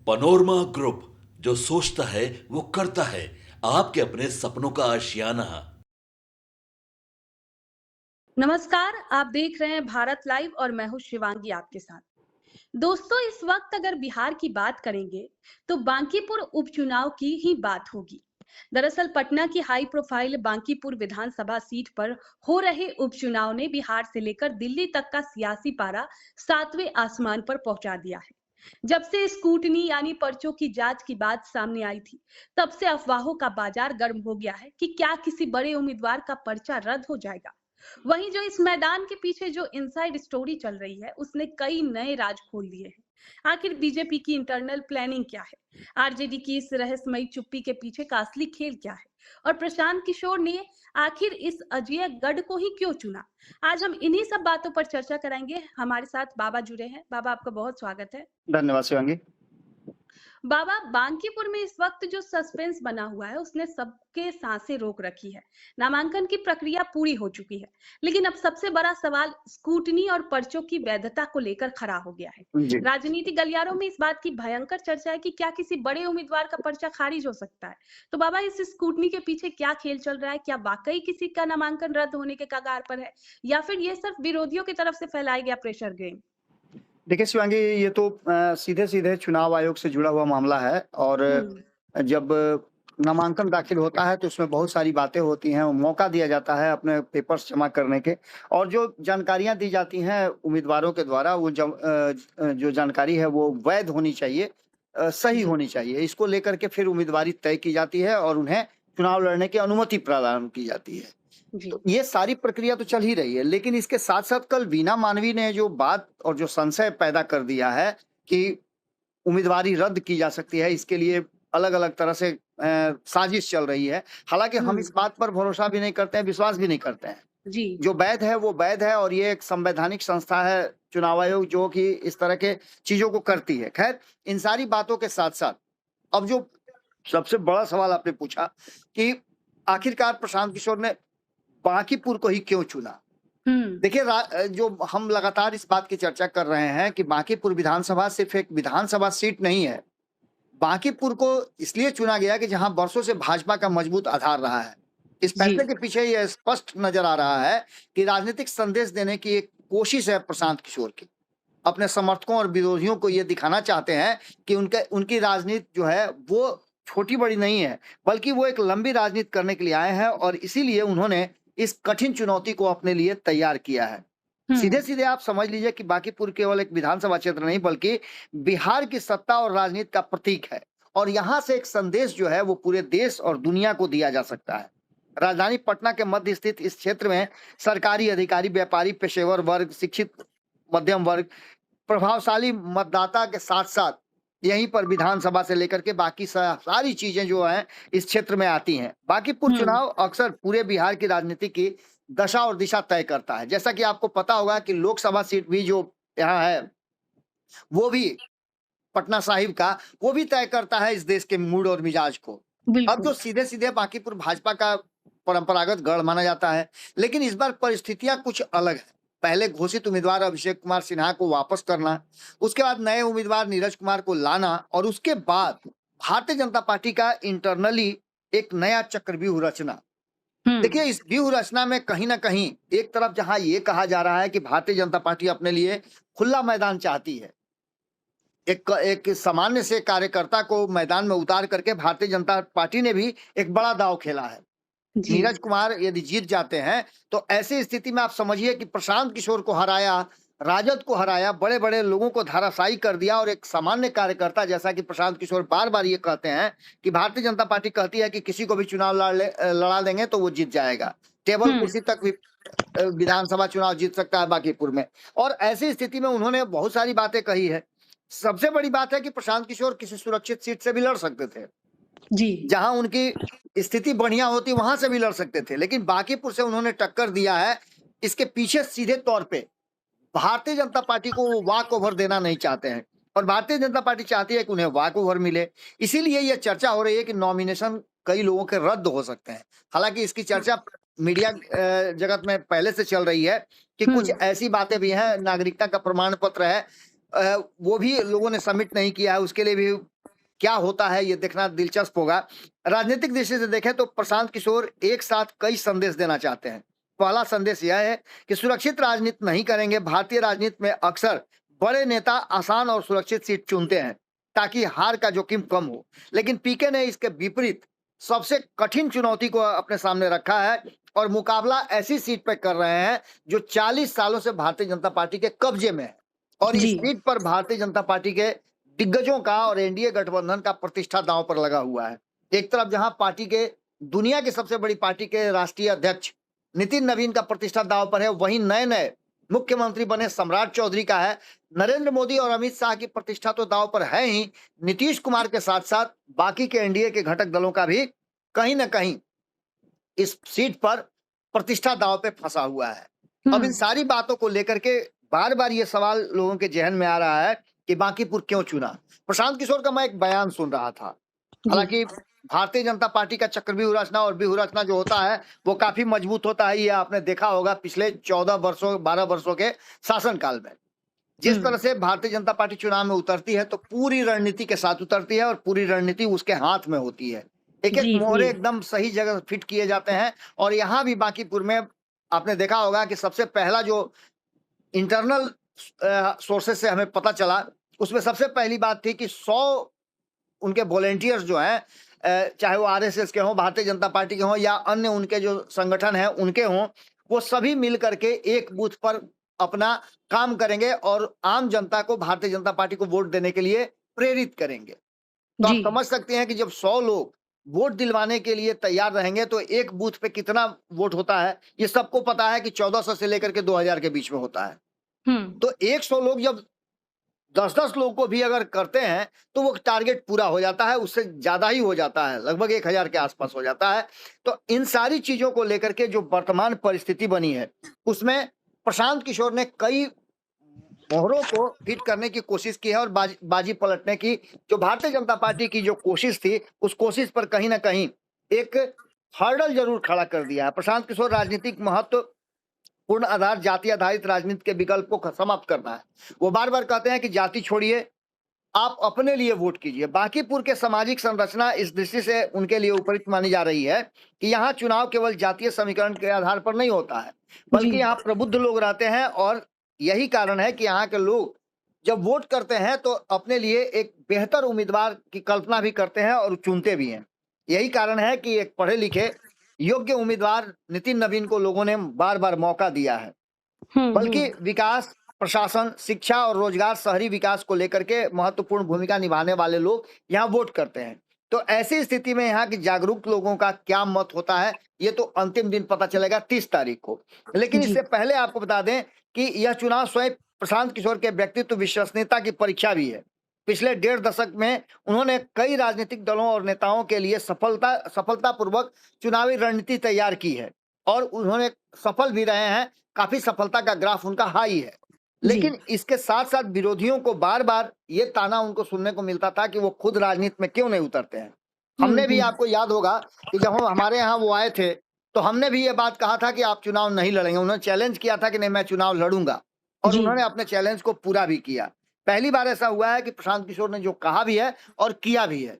Panorama group, जो सोचता है वो करता है। आपके अपने सपनों का आशियाना। नमस्कार। आप देख रहे हैं भारत लाइव और मैं हूं शिवांगी आपके साथ। दोस्तों, इस वक्त अगर बिहार की बात करेंगे तो बांकीपुर उपचुनाव की ही बात होगी। दरअसल पटना की हाई प्रोफाइल बांकीपुर विधानसभा सीट पर हो रहे उपचुनाव ने बिहार से लेकर दिल्ली तक का सियासी पारा सातवें आसमान पर पहुंचा दिया है। जब से स्कूटनी यानी पर्चों की जांच की बात सामने आई थी, तब से अफवाहों का बाजार गर्म हो गया है कि क्या किसी बड़े उम्मीदवार का पर्चा रद्द हो जाएगा। वहीं जो इस मैदान के पीछे जो इनसाइड स्टोरी चल रही है, उसने कई नए राज खोल दिए हैं। आखिर बीजेपी की इंटरनल प्लानिंग क्या है? आरजेडी की इस रहस्यमयी चुप्पी के पीछे का असली खेल क्या है? और प्रशांत किशोर ने आखिर इस अजय गढ़ को ही क्यों चुना? आज हम इन्हीं सब बातों पर चर्चा कराएंगे। हमारे साथ बाबा जुड़े हैं। बाबा, आपका बहुत स्वागत है। धन्यवाद शिवांगी। बाबा, बांकीपुर में इस वक्त जो सस्पेंस बना हुआ है, उसने सबके सांसें रोक रखी है। नामांकन की प्रक्रिया पूरी हो चुकी है, लेकिन अब सबसे बड़ा सवाल स्कूटनी और पर्चों की वैधता को लेकर खड़ा हो गया है। जी, राजनीति गलियारों में इस बात की भयंकर चर्चा है कि क्या किसी बड़े उम्मीदवार का पर्चा खारिज हो सकता है। तो बाबा, इस स्कूटनी के पीछे क्या खेल चल रहा है? क्या वाकई किसी का नामांकन रद्द होने के कगार पर है, या फिर ये सिर्फ विरोधियों की तरफ से फैलाया गया प्रेशर गेम? देखिए शिवांगी, ये तो सीधे-सीधे चुनाव आयोग से जुड़ा हुआ मामला है और हम्म। जब नामांकन दाखिल होता है तो उसमें बहुत सारी बातें होती हैं, मौका दिया जाता है अपने पेपर्स जमा करने के और जो जानकारियाँ दी जाती हैं उम्मीदवारों के द्वारा वो जो जानकारी है वो वैध होनी चाहिए, सही जी। होनी चाहिए। इसको लेकर के फिर उम्मीदवारी तय की जाती है और उन्हें चुनाव लड़ने की अनुमति प्रदान की जाती है। जी। तो ये सारी प्रक्रिया तो चल ही रही है, लेकिन इसके साथ-साथ कल वीना मानवी ने जो बात और जो संशय पैदा कर दिया है कि उम्मीदवारी रद्द की जा सकती है, इसके लिए अलग-अलग तरह से साजिश चल रही है। हालाँकि हम इस हम्म। बात पर भरोसा भी नहीं करते हैं, विश्वास भी नहीं करते हैं। जी। जो वैध है वो वैध है और ये एक संवैधानिक संस्था है, चुनाव आयोग, जो कि इस तरह के चीज़ों को करती है। ख़ैर, इन सारी बातों के साथ-साथ अब जो सबसे बड़ा सवाल आपने पूछा कि आखिरकार प्रशांत किशोर ने बांकीपुर को ही क्यों चुना? हम्म। देखिए जो हम लगातार इस बात की चर्चा कर रहे हैं कि बांकीपुर विधानसभा सिर्फ एक विधानसभा सीट नहीं है। बांकीपुर को इसलिए चुना गया कि जहां वर्षों से भाजपा का मजबूत आधार रहा है। इस जी। फैसले के पीछे ये स्पष्ट नजर आ रहा है कि राजनीतिक संदेश देने की एक कोशिश है प्रशांत किशोर की। अपने समर्थकों और विरोधियों को ये दिखाना चाहते हैं कि उनके उनकी राजनीति जो है वो छोटी-बड़ी नहीं है, बल्कि वो एक लंबी राजनीति करने के लिए आए हैं और इसीलिए उन्होंने इस कठिन चुनौती को अपने लिए तैयार किया है। हुँ। सीधे-सीधे आप समझ लीजिए कि बांकीपुर केवल एक विधानसभा क्षेत्र नहीं, बल्कि बिहार की सत्ता और राजनीति का प्रतीक है और यहाँ से एक संदेश जो है वो पूरे देश और दुनिया को दिया जा सकता है। राजधानी पटना के मध्य स्थित इस क्षेत्र में सरकारी अधिकारी, व्यापारी, पेशेवर वर्ग, शिक्षित मध्यम वर्ग, प्रभावशाली मतदाता के साथ-साथ यहीं पर विधानसभा से लेकर के बाकी सारी चीजें जो हैं इस क्षेत्र में आती हैं। बांकीपुर हुँ। चुनाव अक्सर पूरे बिहार की राजनीति की दशा और दिशा तय करता है। जैसा कि आपको पता होगा कि लोकसभा सीट भी जो यहाँ है, वो भी पटना साहिब का, वो भी तय करता है इस देश के मूड और मिजाज को। अब जो बिल्कुल। सीधे-सीधे बांकीपुर भाजपा का परंपरागत गढ़ माना जाता है, लेकिन इस बार परिस्थितियां कुछ अलग है। पहले घोषित उम्मीदवार अभिषेक कुमार सिन्हा को वापस करना, उसके बाद नए उम्मीदवार नीरज कुमार को लाना और उसके बाद भारतीय जनता पार्टी का इंटरनली एक नया चक्रव्यूह रचना। देखिए, हुँ। इस व्यूह रचना में कहीं न कहीं एक तरफ जहां ये कहा जा रहा है कि भारतीय जनता पार्टी अपने लिए खुला मैदान चाहती है। एक सामान्य से कार्यकर्ता को मैदान में उतार करके भारतीय जनता पार्टी ने भी एक बड़ा दांव खेला है। जी। नीरज कुमार यदि जीत जाते हैं, तो ऐसी स्थिति में आप समझिए कि प्रशांत किशोर को हराया, राजद को हराया, बड़े-बड़े लोगों को धराशायी कर दिया और एक सामान्य कार्यकर्ता, जैसा कि प्रशांत किशोर बार-बार ये कहते हैं कि भारतीय जनता पार्टी कहती है कि किसी को भी चुनाव लड़ा देंगे तो वो जीत जाएगा। टेबल हुँ। कुर्सी तक भी विधानसभा चुनाव जीत सकता है बांकीपुर में और ऐसी स्थिति में उन्होंने बहुत सारी बातें कही है। सबसे बड़ी बात है कि प्रशांत किशोर किसी सुरक्षित सीट से भी लड़ सकते थे। जी। जहां उनकी स्थिति बढ़िया होती वहां से भी लड़ सकते थे, लेकिन बांकीपुर से उन्होंने टक्कर दिया है। इसके पीछे सीधे तौर पे भारतीय जनता पार्टी को वो वॉक ओवर देना नहीं चाहते हैं और भारतीय जनता पार्टी चाहती है कि उन्हें वॉक ओवर मिले। इसीलिए ये चर्चा हो रही है कि नॉमिनेशन कई लोगों के रद्द हो सकते हैं। हालांकि इसकी चर्चा मीडिया जगत में पहले से चल रही है कि कुछ हुँ। ऐसी बातें भी हैं, नागरिकता का प्रमाण पत्र है, वो भी लोगों ने सबमिट नहीं किया है, उसके लिए भी क्या होता है ये देखना दिलचस्प होगा। राजनीतिक दृष्टि से देखें तो प्रशांत किशोर एक साथ कई संदेश देना चाहते हैं। पहला संदेश यह है कि सुरक्षित राजनीति नहीं करेंगे। भारतीय राजनीति में अक्सर बड़े नेता आसान और सुरक्षित सीट चुनते हैं ताकि हार का जोखिम कम हो, लेकिन पीके ने इसके विपरीत सबसे कठिन चुनौती को अपने सामने रखा है और मुकाबला ऐसी सीट पे कर रहे हैं जो 40 सालों से भारतीय जनता पार्टी के कब्जे में है और इस जी सीट पर भारतीय जनता पार्टी के दिग्गजों का और एनडीए गठबंधन का प्रतिष्ठा दांव पर लगा हुआ है। एक तरफ जहां पार्टी के दुनिया की सबसे बड़ी पार्टी के राष्ट्रीय अध्यक्ष नितिन नवीन का प्रतिष्ठा दांव पर है, वहीं नए नए मुख्यमंत्री बने सम्राट चौधरी का है। नरेंद्र मोदी और अमित शाह की प्रतिष्ठा तो दांव पर है ही, नीतीश कुमार के साथ साथ बाकी के एनडीए के घटक दलों का भी कहीं ना कहीं इस सीट पर प्रतिष्ठा दांव पे फंसा हुआ है। अब इन सारी बातों को लेकर के बार बार ये सवाल लोगों के जहन में आ रहा है कि बांकीपुर क्यों चुना। प्रशांत किशोर का मैं एक बयान सुन रहा था, हालांकि भारतीय जनता पार्टी का चक्रव्यूह रचना और व्यूह रचना जो होता है वो काफी मजबूत होता है। ये आपने देखा होगा पिछले 12 वर्षों के शासनकाल में जिस तरह से भारतीय जनता पार्टी चुनाव में उतरती है तो पूरी रणनीति के साथ उतरती है और पूरी रणनीति उसके हाथ में होती है। एक एक मोहरे एकदम सही जगह फिट किए जाते हैं और यहाँ भी बांकीपुर में आपने देखा होगा कि सबसे पहला जो इंटरनल सोर्सेस से हमें पता चला उसमें सबसे पहली बात थी कि 100 उनके वॉलेंटियर्स जो हैं, चाहे वो आरएसएस के हों, भारतीय जनता पार्टी के हों या अन्य उनके जो संगठन हैं उनके हों, वो सभी मिल करके एक बूथ पर अपना काम करेंगे और आम जनता को भारतीय जनता पार्टी को वोट देने के लिए प्रेरित करेंगे। तो आप समझ सकते हैं कि जब 100 लोग वोट दिलवाने के लिए तैयार रहेंगे तो एक बूथ पे कितना वोट होता है ये सबको पता है कि 1400 से लेकर के 2000 के बीच में होता है। तो 100 लोग जब 10-10 लोग को भी अगर करते हैं तो वो टारगेट पूरा हो जाता है, उससे ज्यादा ही हो जाता है, लगभग 1000 के आसपास हो जाता है। तो इन सारी चीजों को लेकर के जो वर्तमान परिस्थिति बनी है उसमें प्रशांत किशोर ने कई मोहरों को हिट करने की कोशिश की है और बाजी पलटने की जो भारतीय जनता पार्टी की जो कोशिश थी उस कोशिश पर कहीं ना कहीं एक हर्डल जरूर खड़ा कर दिया है। प्रशांत किशोर राजनीतिक महत्व पूर्ण आधार जाति आधारित राजनीति के विकल्प को समाप्त करना है। वो बार बार कहते हैं कि जाति छोड़िए, आप अपने लिए वोट कीजिए। बांकीपुर के सामाजिक संरचना इस दृष्टि से उनके लिए उपयुक्त मानी जा रही है कि यहाँ चुनाव केवल जातीय समीकरण के आधार पर नहीं होता है, बल्कि यहाँ प्रबुद्ध लोग रहते हैं और यही कारण है कि यहाँ के लोग जब वोट करते हैं तो अपने लिए एक बेहतर उम्मीदवार की कल्पना भी करते हैं और चुनते भी हैं। यही कारण है कि एक पढ़े लिखे योग्य उम्मीदवार नितिन नवीन को लोगों ने बार बार मौका दिया है। बल्कि विकास, प्रशासन, शिक्षा और रोजगार, शहरी विकास को लेकर के महत्वपूर्ण भूमिका निभाने वाले लोग यहाँ वोट करते हैं। तो ऐसी स्थिति में यहाँ की जागरूक लोगों का क्या मत होता है ये तो अंतिम दिन पता चलेगा 30 तारीख को। लेकिन इससे पहले आपको बता दें कि यह चुनाव स्वयं प्रशांत किशोर के व्यक्तित्व विश्वसनीयता की परीक्षा भी है। पिछले 1.5 दशक में उन्होंने कई राजनीतिक दलों और नेताओं के लिए सफलतापूर्वक चुनावी रणनीति तैयार की है और उन्होंने सफल भी रहे हैं। काफी सफलता का ग्राफ उनका हाई है। लेकिन इसके साथ साथ विरोधियों को बार बार ये ताना उनको सुनने को मिलता था कि वो खुद राजनीति में क्यों नहीं उतरते हैं। हमने भी, आपको याद होगा कि जब हम हमारे यहाँ वो आए थे तो हमने भी ये बात कहा था कि आप चुनाव नहीं लड़ेंगे। उन्होंने चैलेंज किया था कि नहीं मैं चुनाव लड़ूंगा और उन्होंने अपने चैलेंज को पूरा भी किया। पहली बार ऐसा हुआ है कि प्रशांत किशोर ने जो कहा भी है और किया भी है।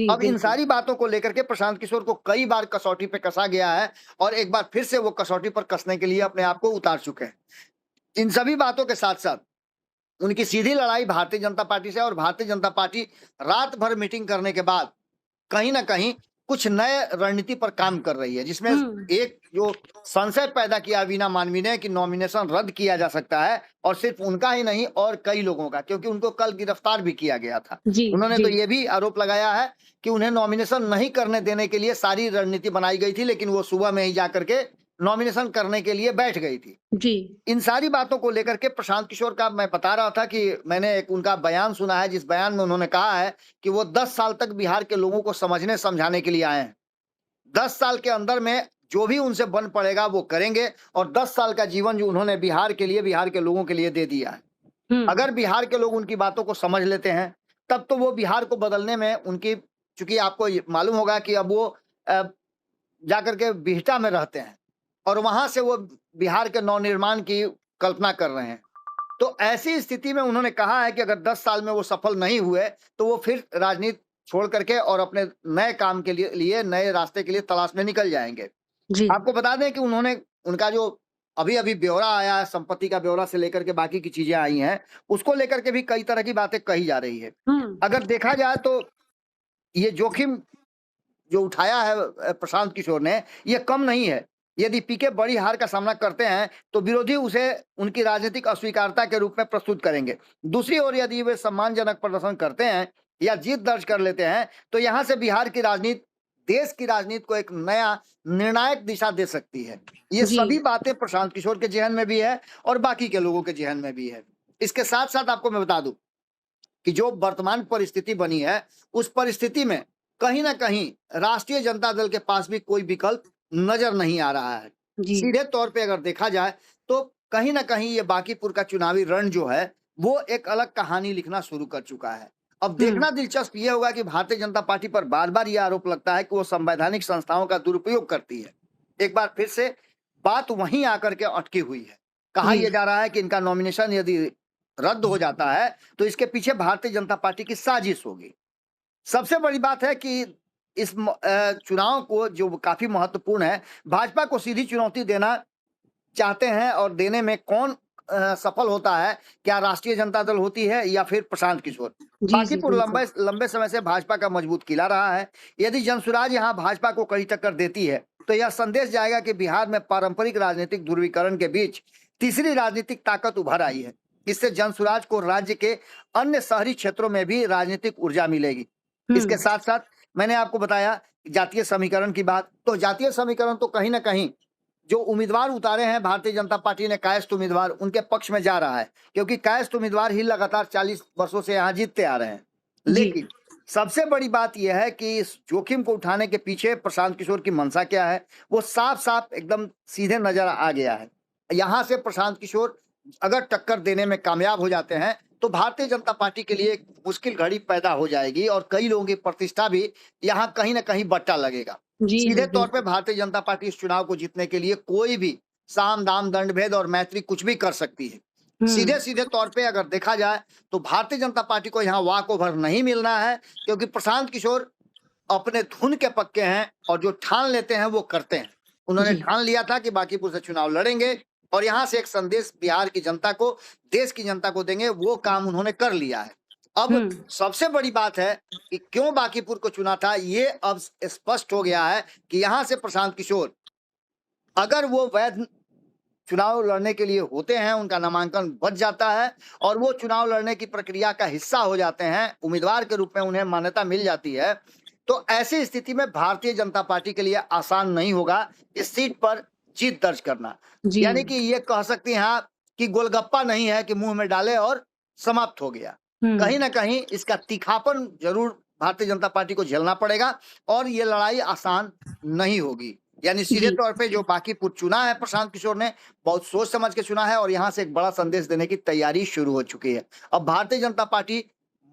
अब इन सारी बातों को लेकर के प्रशांत किशोर को कई बार कसौटी पे कसा गया है और एक बार फिर से वो कसौटी पर कसने के लिए अपने आप को उतार चुके हैं। इन सभी बातों के साथ साथ उनकी सीधी लड़ाई भारतीय जनता पार्टी से और भारतीय जनता पार्टी रात भर मीटिंग करने के बाद कहीं ना कहीं कुछ नए रणनीति पर काम कर रही है, जिसमें एक जो संशय पैदा किया वीना मानवी ने कि नॉमिनेशन रद्द किया जा सकता है और सिर्फ उनका ही नहीं और कई लोगों का, क्योंकि उनको कल गिरफ्तार भी किया गया था। उन्होंने तो ये भी आरोप लगाया है कि उन्हें नॉमिनेशन नहीं करने देने के लिए सारी रणनीति बनाई गई थी, लेकिन वो सुबह में ही जाकर के नॉमिनेशन करने के लिए बैठ गई थी। इन सारी बातों को लेकर के प्रशांत किशोर का मैं बता रहा था कि मैंने एक उनका बयान सुना है जिस बयान में उन्होंने कहा है कि वो 10 साल तक बिहार के लोगों को समझने समझाने के लिए आए हैं। 10 साल के अंदर में जो भी उनसे बन पड़ेगा वो करेंगे और 10 साल का जीवन जो उन्होंने बिहार के लिए, बिहार के लोगों के लिए दे दिया है। अगर बिहार के लोग उनकी बातों को समझ लेते हैं तब तो वो बिहार को बदलने में उनकी, चूंकि आपको मालूम होगा कि अब वो जाकर के बिहटा में रहते हैं और वहां से वो बिहार के नवनिर्माण की कल्पना कर रहे हैं। तो ऐसी स्थिति में उन्होंने कहा है कि अगर 10 साल में वो सफल नहीं हुए तो वो फिर राजनीति छोड़ करके और अपने नए काम के लिए नए रास्ते के लिए तलाश में निकल जाएंगे। जी। आपको बता दें कि उनका जो अभी-अभी ब्यौरा आया है, संपत्ति का ब्यौरा से लेकर के बाकी की चीजें आई हैं, उसको लेकर के भी कई तरह की बातें कही जा रही है। अगर देखा जाए तो ये जोखिम जो उठाया है प्रशांत किशोर ने, ये कम नहीं है। यदि पीके बड़ी हार का सामना करते हैं तो विरोधी उसे उनकी राजनीतिक अस्वीकारता के रूप में प्रस्तुत करेंगे। दूसरी ओर यदि वे सम्मानजनक प्रदर्शन करते हैं या जीत दर्ज कर लेते हैं तो यहाँ से बिहार की राजनीति, देश की राजनीति को एक नया निर्णायक दिशा दे सकती है। ये जी। सभी बातें प्रशांत किशोर के जहन में भी है और बाकी के लोगों के जहन में भी है। इसके साथ साथ आपको मैं बता दूं कि जो वर्तमान परिस्थिति बनी है, उस परिस्थिति में कहीं ना कहीं राष्ट्रीय जनता दल के पास भी कोई विकल्प नजर नहीं आ रहा है। जी। सीधे तौर पे अगर देखा जाए तो कहीं ना कहीं ये बांकीपुर का चुनावी रण जो है वो एक अलग कहानी लिखना शुरू कर चुका है। अब देखना दिलचस्प ये होगा कि भारतीय जनता पार्टी पर बार बार ये आरोप लगता है कि वो संवैधानिक संस्थाओं का दुरुपयोग करती है। एक बार फिर से बात वहीं आकर के अटकी हुई है। कहा जी। यह जा रहा है कि इनका नॉमिनेशन यदि रद्द हो जाता है तो इसके पीछे भारतीय जनता पार्टी की साजिश होगी। सबसे बड़ी बात है कि इस चुनाव को जो काफी महत्वपूर्ण है, भाजपा को सीधी चुनौती देना चाहते हैं और देने में कौन सफल होता है, क्या राष्ट्रीय जनता दल होती है या फिर प्रशांत किशोर। जी, बांकीपुर बिल्कुल। लंबे समय से भाजपा का मजबूत किला रहा है। यदि जनसुराज यहाँ भाजपा को कड़ी टक्कर देती है तो यह संदेश जाएगा कि बिहार में पारंपरिक राजनीतिक ध्रुवीकरण के बीच तीसरी राजनीतिक ताकत उभर आई है। इससे जनसुराज को राज्य के अन्य शहरी क्षेत्रों में भी राजनीतिक ऊर्जा मिलेगी। इसके साथ साथ मैंने आपको बताया जातीय समीकरण की बात, तो जातीय समीकरण तो कहीं ना कहीं जो उम्मीदवार उतारे हैं भारतीय जनता पार्टी ने, कायस्थ उम्मीदवार, उनके पक्ष में जा रहा है, क्योंकि कायस्थ उम्मीदवार ही लगातार 40 वर्षों से यहाँ जीतते आ रहे हैं। लेकिन सबसे बड़ी बात यह है कि इस जोखिम को उठाने के पीछे प्रशांत किशोर की मंशा क्या है, वो साफ साफ एकदम सीधे नजर आ गया है। यहाँ से प्रशांत किशोर अगर टक्कर देने में कामयाब हो जाते हैं तो भारतीय जनता पार्टी के लिए एक मुश्किल घड़ी पैदा हो जाएगी और कई लोगों की प्रतिष्ठा भी यहाँ कहीं ना कहीं बट्टा लगेगा। सीधे तौर पे भारतीय जनता पार्टी इस चुनाव को जीतने के लिए कोई भी साम दाम दंड भेद और मैत्री कुछ भी कर सकती है। सीधे सीधे तौर पे अगर देखा जाए तो भारतीय जनता पार्टी को यहाँ वॉक ओवर नहीं मिलना है, क्योंकि प्रशांत किशोर अपने धुन के पक्के हैं और जो ठान लेते हैं वो करते हैं। उन्होंने ठान लिया था कि बांकीपुर से चुनाव लड़ेंगे और यहाँ से एक संदेश बिहार की जनता को, देश की जनता को देंगे, वो काम उन्होंने कर लिया है। अब सबसे बड़ी बात है कि क्यों बांकीपुर को चुना था, ये अब स्पष्ट हो गया है कि यहाँ से प्रशांत किशोर अगर वो वैध चुनाव लड़ने के लिए होते हैं, उनका नामांकन बच जाता है और वो चुनाव लड़ने की प्रक्रिया का हिस्सा हो जाते हैं, उम्मीदवार के रूप में उन्हें मान्यता मिल जाती है, तो ऐसी स्थिति में भारतीय जनता पार्टी के लिए आसान नहीं होगा इस सीट पर जीत दर्ज करना। यानी कि ये कह सकते हैं आप कि गोलगप्पा नहीं है कि मुंह में डाले और समाप्त हो गया। कहीं ना कहीं इसका तीखापन जरूर भारतीय जनता पार्टी को झेलना पड़ेगा और ये लड़ाई आसान नहीं होगी। यानी सीधे तौर पे जो बांकीपुर चुना है प्रशांत किशोर ने, बहुत सोच समझ के चुना है और यहाँ से एक बड़ा संदेश देने की तैयारी शुरू हो चुकी है। अब भारतीय जनता पार्टी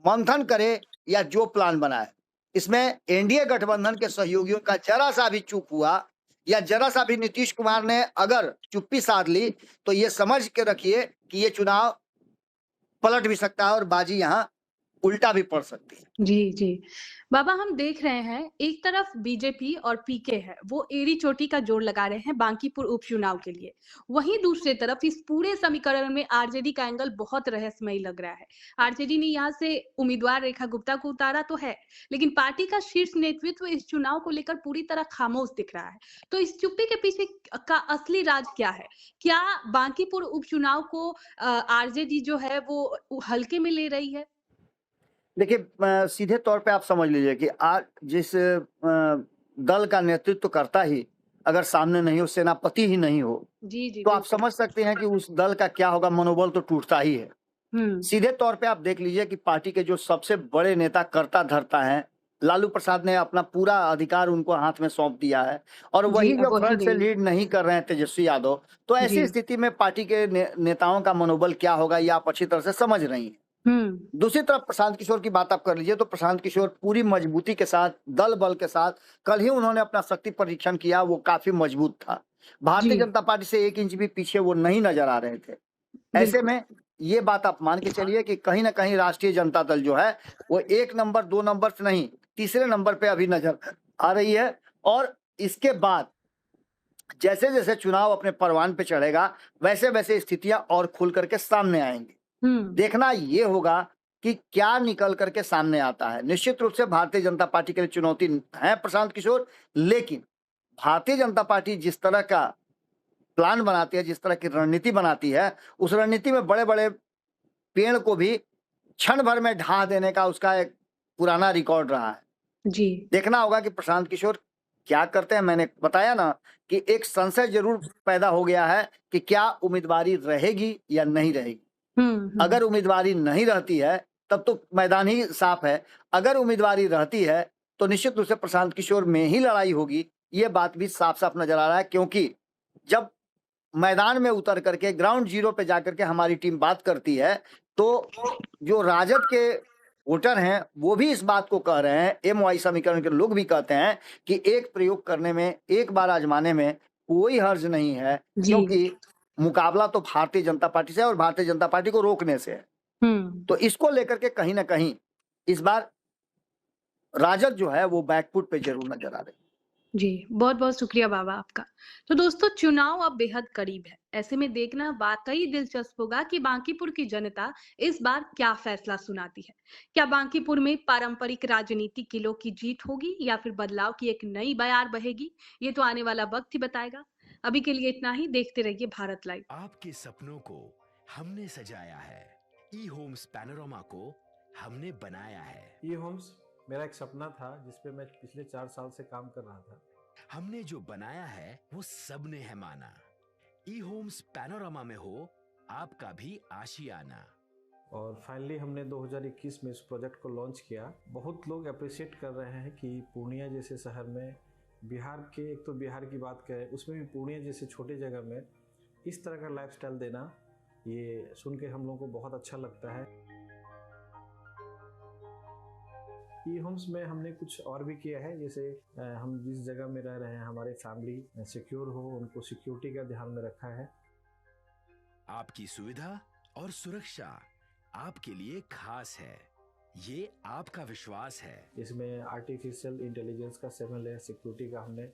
मंथन करे या जो प्लान बनाए, इसमें एनडीए गठबंधन के सहयोगियों का जरा सा भी चूक हुआ या जरा सा भी नीतीश कुमार ने अगर चुप्पी साध ली तो ये समझ के रखिए कि ये चुनाव पलट भी सकता है और बाजी यहाँ उल्टा भी पड़ सकती है। जी, जी। बाबा, हम देख रहे हैं एक तरफ बीजेपी और पीके है, वो एड़ी चोटी का जोर लगा रहे हैं बांकीपुर उपचुनाव के लिए। वहीं दूसरी तरफ इस पूरे समीकरण में आरजेडी का एंगल बहुत रहस्यमयी लग रहा है। आरजेडी ने यहाँ से उम्मीदवार रेखा गुप्ता को उतारा तो है, लेकिन पार्टी का शीर्ष नेतृत्व इस चुनाव को लेकर पूरी तरह खामोश दिख रहा है। तो इस चुप्पी के पीछे का असली राज क्या है? क्या बांकीपुर उपचुनाव को आरजेडी जो है वो हल्के में ले रही है? देखिए, सीधे तौर पे आप समझ लीजिए कि आज जिस दल का नेतृत्व करता ही अगर सामने नहीं हो, सेनापति ही नहीं हो, जी, तो आप समझ सकते हैं कि उस दल का क्या होगा, मनोबल तो टूटता ही है। सीधे तौर पे आप देख लीजिए कि पार्टी के जो सबसे बड़े नेता कर्ता धर्ता हैं, लालू प्रसाद ने अपना पूरा अधिकार उनको हाथ में सौंप दिया है और वही जो फ्रंट से लीड नहीं कर रहे हैं तेजस्वी यादव, तो ऐसी स्थिति में पार्टी के नेताओं का मनोबल क्या होगा ये आप अच्छी तरह से समझ रही हैं। दूसरी तरफ प्रशांत किशोर की बात आप कर लीजिए तो प्रशांत किशोर पूरी मजबूती के साथ, दल बल के साथ, कल ही उन्होंने अपना शक्ति परीक्षण किया, वो काफी मजबूत था। भारतीय जनता पार्टी से 1 इंच भी पीछे वो नहीं नजर आ रहे थे। ऐसे में ये बात आप मान के चलिए कि कहीं ना कहीं राष्ट्रीय जनता दल जो है वो 1 नंबर 2 नंबर से नहीं, तीसरे नंबर पे अभी नजर आ रही है। और इसके बाद जैसे जैसे चुनाव अपने परवान पे चढ़ेगा वैसे वैसे स्थितियां और खुल करके सामने आएंगी। देखना ये होगा कि क्या निकल करके सामने आता है। निश्चित रूप से भारतीय जनता पार्टी के लिए चुनौती है प्रशांत किशोर, लेकिन भारतीय जनता पार्टी जिस तरह का प्लान बनाती है, जिस तरह की रणनीति बनाती है, उस रणनीति में बड़े बड़े पेड़ को भी क्षण भर में ढा देने का उसका एक पुराना रिकॉर्ड रहा है। जी। देखना होगा कि प्रशांत किशोर क्या करते हैं। मैंने बताया ना कि एक संशय जरूर पैदा हो गया है कि क्या उम्मीदवारी रहेगी या नहीं रहेगी। अगर उम्मीदवारी नहीं रहती है तब तो मैदान ही साफ है, अगर उम्मीदवारी रहती है तो निश्चित रूप से प्रशांत किशोर में ही लड़ाई होगी। ये बात भी साफ साफ नजर आ रहा है, क्योंकि जब मैदान में उतर करके ग्राउंड जीरो पे जाकर के हमारी टीम बात करती है तो जो राजद के वोटर हैं वो भी इस बात को कह रहे हैं, एमवाई समीकरण के लोग भी कहते हैं कि एक प्रयोग करने में, एक बार आजमाने में कोई हर्ज नहीं है, क्योंकि मुकाबला तो भारतीय जनता पार्टी से है और भारतीय जनता पार्टी को रोकने से है। तो इसको लेकर के कहीं ना कहीं इस बार राजद जो है वो बैकफुट पे जरूर नजर आ रही है। जी, बहुत-बहुत शुक्रिया बाबा आपका। तो दोस्तों, चुनाव अब बेहद करीब है। ऐसे में देखना वाकई दिलचस्प होगा कि बांकीपुर की जनता इस बार क्या फैसला सुनाती है। क्या बांकीपुर में पारंपरिक राजनीतिक किलों की जीत होगी या फिर बदलाव की एक नई बयार बहेगी? ये तो आने वाला वक्त ही बताएगा। अभी के लिए इतना ही। देखते रहिए भारत लाइव। आपके सपनों को हमने सजाया है, ई होम्स पैनोरामा को हमने बनाया है। ई होम्स मेरा एक सपना था जिस पे मैं पिछले 4 साल से काम कर रहा था। हमने जो बनाया है वो सबने है माना। ई होम्स पैनोरामा में हो आपका भी आशियाना। और फाइनली हमने 2021 में इस प्रोजेक्ट को लॉन्च किया। बहुत लोग अप्रिशिएट कर रहे हैं कि पूर्णिया जैसे शहर में, बिहार के, एक तो बिहार की बात करें उसमें भी पूर्णिया जैसे छोटे जगह में इस तरह का लाइफस्टाइल देना, ये सुन के हम लोगों को बहुत अच्छा लगता है। ई होम्स में हमने कुछ और भी किया है, जैसे हम जिस जगह में रह रहे हैं हमारे फैमिली सिक्योर हो, उनको सिक्योरिटी का ध्यान में रखा है। आपकी सुविधा और सुरक्षा आपके लिए खास है, ये आपका विश्वास है। इसमें आर्टिफिशियल इंटेलिजेंस का 7 लेयर सिक्योरिटी का हमने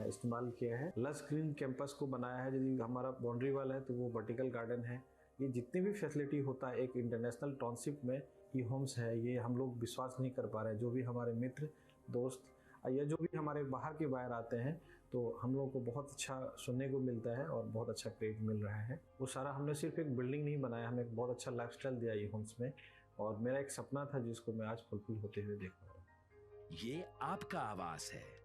इस्तेमाल किया है। लस ग्रीन कैंपस को बनाया है। यदि हमारा बाउंड्री वाल है तो वो वर्टिकल गार्डन है। ये जितनी भी फैसिलिटी होता है एक इंटरनेशनल टाउनशिप में ई होम्स है, ये हम लोग विश्वास नहीं कर पा रहे हैं। जो भी हमारे मित्र, दोस्त या जो भी हमारे बाहर के बाहर आते हैं तो हम लोगों को बहुत अच्छा सुनने को मिलता है और बहुत अच्छा क्रेडिट मिल रहा है। वो सारा हमने सिर्फ एक बिल्डिंग नहीं बनाया, हमें एक बहुत अच्छा लाइफस्टाइल दिया ई होम्स में, और मेरा एक सपना था जिसको मैं आज फुलफिल होते हुए देख रहा हूँ। ये आपका आवास है।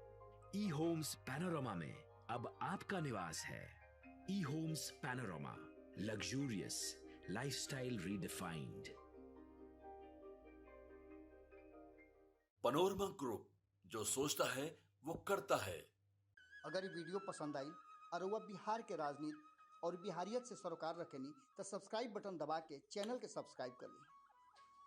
ई होम्स पैनोरामा में अब आपका निवास है। E homes Panorama, luxurious lifestyle redefined. Panorama group, जो सोचता है वो करता है। अगर ये वीडियो पसंद आई और वह बिहार के राजनीति और बिहारियत से सरोकार रखेनी तो सब्सक्राइब बटन दबा के चैनल के सब्सक्राइब कर ली।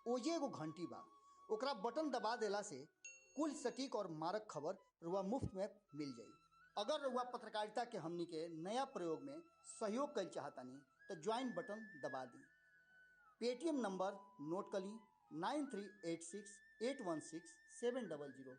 ओजे एगो घंटी बा, ओकरा बटन दबा देला से कुल सटीक और मारक खबर रुआ मुफ्त में मिल जाई। अगर रुआ पत्रकारिता के हमनी के नया प्रयोग में सहयोग कर चाहतानी तो ज्वाइन बटन दबा दी। पेटीएम नंबर नोट कर ली 9386816700।